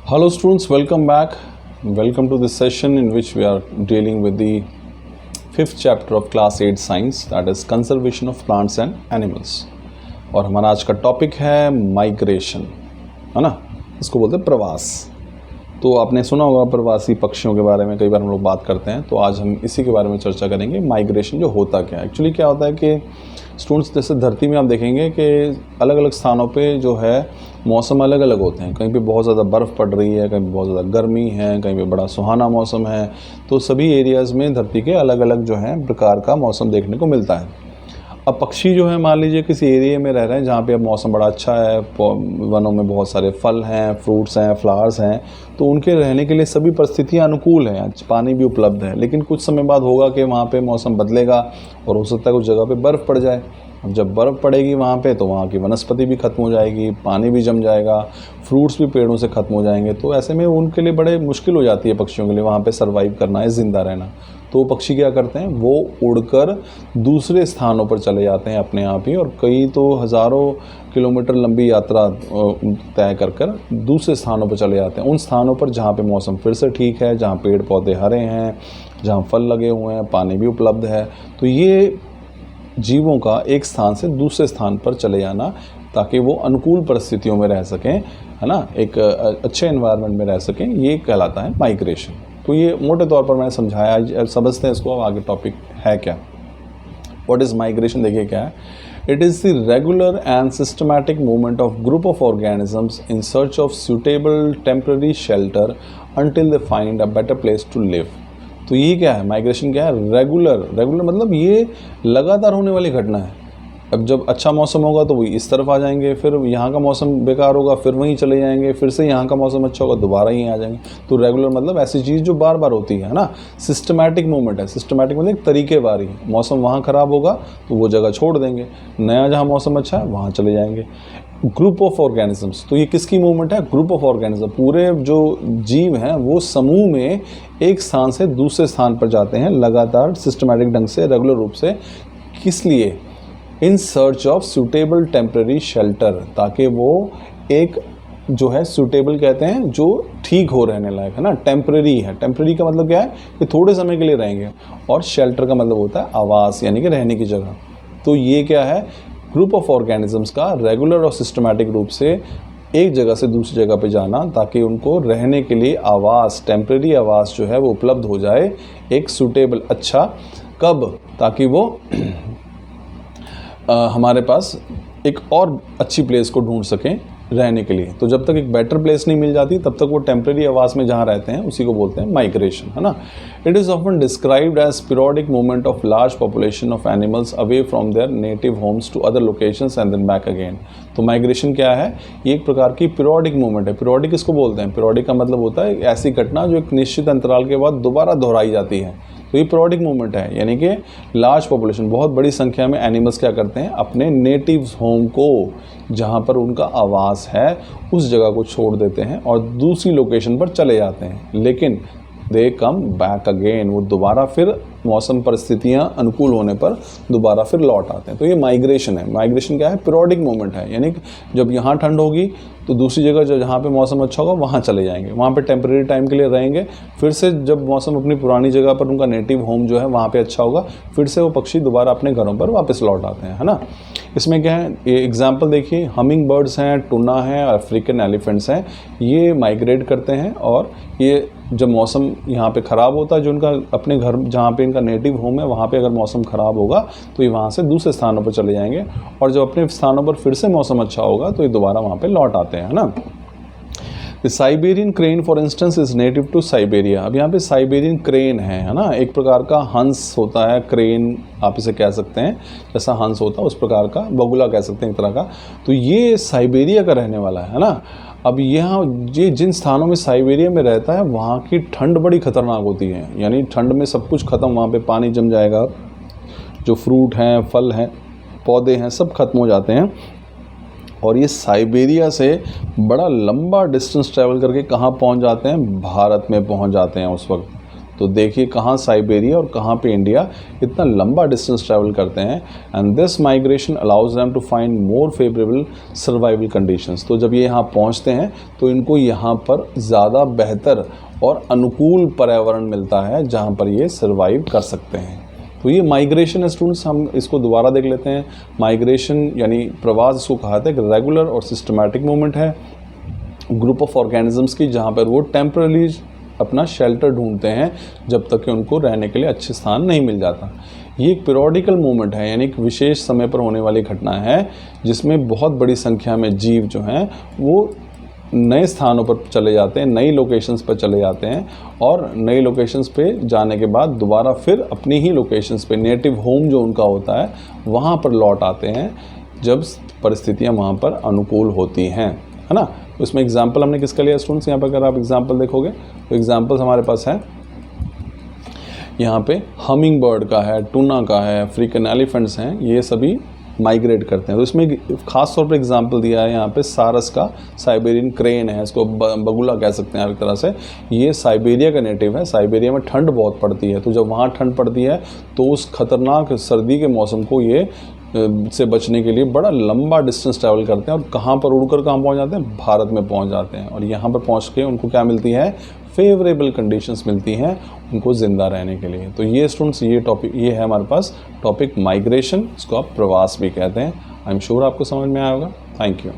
Hello students, welcome back. Welcome to this session in which we are dealing with the fifth chapter of class 8 science, that is conservation of plants and animals. और हमारा आज का topic है migration, है ना। इसको बोलते हैं प्रवास। तो आपने सुना होगा प्रवासी पक्षियों के बारे में, कई बार हम लोग बात करते हैं। तो आज हम इसी के बारे में चर्चा करेंगे, माइग्रेशन जो होता क्या है। एक्चुअली क्या होता है कि स्टूडेंट्स, जैसे धरती में आप देखेंगे कि अलग अलग स्थानों पे जो है मौसम अलग अलग होते हैं। कहीं पे बहुत ज़्यादा बर्फ़ पड़ रही है, कहीं पे बहुत ज़्यादा गर्मी है, कहीं पे बड़ा सुहाना मौसम है। तो सभी एरियाज़ में धरती के अलग अलग जो है प्रकार का मौसम देखने को मिलता है। अब पक्षी जो है, मान लीजिए किसी एरिया में रह रहे हैं जहाँ पे अब मौसम बड़ा अच्छा है, वनों में बहुत सारे फल हैं, फ्रूट्स हैं, फ्लावर्स हैं, तो उनके रहने के लिए सभी परिस्थितियाँ अनुकूल हैं, पानी भी उपलब्ध है। लेकिन कुछ समय बाद होगा कि वहाँ पे मौसम बदलेगा और हो सकता है उस जगह पे बर्फ़ पड़ जाए। अब जब बर्फ़ पड़ेगी वहाँ पे, तो वहाँ की वनस्पति भी ख़त्म हो जाएगी, पानी भी जम जाएगा, फ्रूट्स भी पेड़ों से ख़त्म हो जाएंगे। तो ऐसे में उनके लिए बड़े मुश्किल हो जाती है पक्षियों के लिए वहाँ पे सर्वाइव करना है, ज़िंदा रहना। तो पक्षी क्या करते हैं, वो उड़कर दूसरे स्थानों पर चले जाते हैं अपने आप ही, और कई तो हज़ारों किलोमीटर लंबी यात्रा तय कर दूसरे स्थानों पर चले जाते हैं। उन स्थानों पर जहाँ पे मौसम फिर से ठीक है, जहाँ पेड़ पौधे हरे हैं, जहाँ फल लगे हुए हैं, पानी भी उपलब्ध है। तो ये जीवों का एक स्थान से दूसरे स्थान पर चले जाना, ताकि वो अनुकूल परिस्थितियों में रह सकें, है ना, एक अच्छे एनवायरनमेंट में रह सकें, ये कहलाता है माइग्रेशन। तो ये मोटे तौर पर मैंने समझाया, समझते हैं इसको। अब आगे टॉपिक है क्या, व्हाट इज़ माइग्रेशन। देखिए क्या है, it is the regular and systematic movement of group of organisms in search of suitable temporary shelter until they find a better place to live. तो ये क्या है, माइग्रेशन क्या है, रेगुलर मतलब ये लगातार होने वाली घटना है। अब जब अच्छा मौसम होगा तो वो इस तरफ आ जाएंगे, फिर यहाँ का मौसम बेकार होगा फिर वहीं चले जाएंगे, फिर से यहाँ का मौसम अच्छा होगा दोबारा यहीं आ जाएंगे। तो रेगुलर मतलब ऐसी चीज़ जो बार बार होती है ना। सिस्टमैटिक मूवमेंट है, सिस्टमैटिक मतलब एक तरीकेवारी है। मौसम वहाँ ख़राब होगा तो वो जगह छोड़ देंगे, नया जहाँ मौसम अच्छा है वहाँ चले जाएंगे। ग्रुप ऑफ ऑर्गेनिजम्स, तो ये किसकी मूवमेंट है, ग्रुप ऑफ ऑर्गेनिज्म। पूरे जो जीव हैं वो समूह में एक स्थान से दूसरे स्थान पर जाते हैं लगातार, सिस्टमैटिक ढंग से, रेगुलर रूप से। किस लिए, इन search of suitable temporary shelter, ताकि वो एक जो है सूटेबल कहते हैं जो ठीक हो रहने लायक है ना, टेम्पररी है। टेम्पररी का मतलब क्या है कि थोड़े समय के लिए रहेंगे, और शेल्टर का मतलब होता है आवास, यानी कि रहने की जगह। तो ये क्या है, ग्रुप ऑफ ऑर्गेनिजम्स का रेगुलर और सिस्टमैटिक रूप से एक जगह से दूसरी जगह पे जाना, ताकि उनको रहने के लिए आवास, टेम्पररी आवास जो है वो उपलब्ध हो जाए, एक सूटेबल अच्छा। कब, ताकि वो हमारे पास एक और अच्छी प्लेस को ढूंढ सकें रहने के लिए। तो जब तक एक बेटर प्लेस नहीं मिल जाती तब तक वो टेम्परेरी आवास में जहाँ रहते हैं उसी को बोलते हैं माइग्रेशन, है ना। It is often described as periodic movement of large population of animals away from their native homes to other locations and then back again. तो माइग्रेशन क्या है, ये एक प्रकार की पीरियोडिक मूवमेंट है। पीरियोडिक किसको बोलते हैं, पीरियोडिक का मतलब होता है ऐसी घटना जो एक निश्चित अंतराल के बाद दोबारा दोहराई जाती है। तो ये पीरियोडिक मूवमेंट है, यानी कि लार्ज पॉपुलेशन, बहुत बड़ी संख्या में एनिमल्स क्या करते हैं, अपने नेटिव होम को, जहाँ पर उनका आवास है, उस जगह को छोड़ देते हैं और दूसरी लोकेशन पर चले जाते हैं। लेकिन दे कम बैक अगेन, वो दोबारा फिर मौसम परिस्थितियाँ अनुकूल होने पर दोबारा फिर लौट आते हैं। तो ये माइग्रेशन है। माइग्रेशन क्या है, पीरियोडिक मूवमेंट है, यानी जब यहाँ ठंड होगी तो दूसरी जगह जहाँ पे मौसम अच्छा होगा वहाँ चले जाएंगे, वहाँ पे टेम्परेरी टाइम के लिए रहेंगे। फिर से जब मौसम अपनी पुरानी जगह पर, उनका नेटिव होम जो है वहाँ पे अच्छा होगा, फिर से वो पक्षी दोबारा अपने घरों पर वापस लौट आते हैं, है ना। इसमें क्या है, ये एग्जाम्पल देखिए, हमिंग बर्ड्स हैं, टूना है, अफ्रीकन एलिफेंट्स हैं, ये माइग्रेट करते हैं। और ये जब मौसम यहाँ पे ख़राब होता है, जो उनका अपने घर जहाँ पे इनका नेटिव होम है वहाँ पे अगर मौसम ख़राब होगा तो ये वहाँ से दूसरे स्थानों पर चले जाएंगे, और जब अपने स्थानों पर फिर से मौसम अच्छा होगा तो ये दोबारा वहाँ पे लौट आते हैं, है ना। The Siberian crane for instance is native to Siberia. अब यहाँ पे साइबेरियन क्रेन है ना, एक प्रकार का हंस होता है, क्रेन आप इसे कह सकते हैं, जैसा हंस होता है उस प्रकार का, बगुला कह सकते हैं एक तरह का। तो ये साइबेरिया का रहने वाला है ना। अब यहाँ ये जिन स्थानों में साइबेरिया में रहता है वहाँ की ठंड बड़ी ख़तरनाक होती है, यानी ठंड में सब कुछ ख़त्म, वहाँ पे पानी जम जाएगा, जो फ्रूट हैं, फल हैं, पौधे हैं, सब खत्म हो जाते हैं। और ये साइबेरिया से बड़ा लंबा डिस्टेंस ट्रैवल करके कहाँ पहुँच जाते हैं, भारत में पहुँच जाते हैं उस वक्त। तो देखिए कहाँ साइबेरिया और कहाँ पे इंडिया इतना लंबा डिस्टेंस ट्रैवल करते हैं। And this migration allows them to find more favourable survival conditions. तो जब ये यहाँ पहुँचते हैं तो इनको यहाँ पर ज़्यादा बेहतर और अनुकूल पर्यावरण मिलता है जहाँ पर ये सर्वाइव कर सकते हैं। तो ये माइग्रेशन है स्टूडेंट्स, हम इसको दोबारा देख लेते हैं। माइग्रेशन यानी प्रवास इसको कहा था, एक रेगुलर और सिस्टमैटिक मूवमेंट है ग्रुप ऑफ ऑर्गेनिजम्स की, जहाँ पर वो टेम्पररी अपना शेल्टर ढूंढते हैं जब तक कि उनको रहने के लिए अच्छे स्थान नहीं मिल जाता। ये एक पीरियोडिकल मूवमेंट है, यानी एक विशेष समय पर होने वाली घटना है जिसमें बहुत बड़ी संख्या में जीव जो हैं वो नए स्थानों पर चले जाते हैं, नई लोकेशंस पर चले जाते हैं और नई लोकेशंस पे जाने के बाद दोबारा फिर अपनी ही लोकेशंस पे, नेटिव होम जो उनका होता है वहाँ पर लौट आते हैं जब परिस्थितियाँ वहाँ पर अनुकूल होती हैं, है ना। उसमें एग्जाम्पल हमने किसका लिया स्टूडेंट्स, यहाँ पर अगर आप एग्जाम्पल देखोगे तो एग्जाम्पल्स हमारे पास है यहाँ पे हमिंग बर्ड का है, टूना का है, अफ्रीकन एलिफेंट्स हैं, ये सभी माइग्रेट करते हैं। तो इसमें खास तौर पर एग्जांपल दिया है यहाँ पे सारस का, साइबेरियन क्रेन है, इसको बगुला कह सकते हैं एक तरह से। ये साइबेरिया का नेटिव है। साइबेरिया में ठंड बहुत पड़ती है, तो जब वहाँ ठंड पड़ती है तो उस खतरनाक सर्दी के मौसम को ये से बचने के लिए बड़ा लंबा डिस्टेंस ट्रैवल करते हैं और कहाँ पर उड़कर कहाँ पहुँच जाते हैं, भारत में पहुँच जाते हैं। और यहाँ पर पहुँच के उनको क्या मिलती है, फेवरेबल कंडीशंस मिलती हैं उनको ज़िंदा रहने के लिए। तो ये स्टूडेंट्स ये टॉपिक, ये है हमारे पास टॉपिक माइग्रेशन, इसको आप प्रवास भी कहते हैं। आई एम श्योर आपको समझ में आया होगा। Thank you.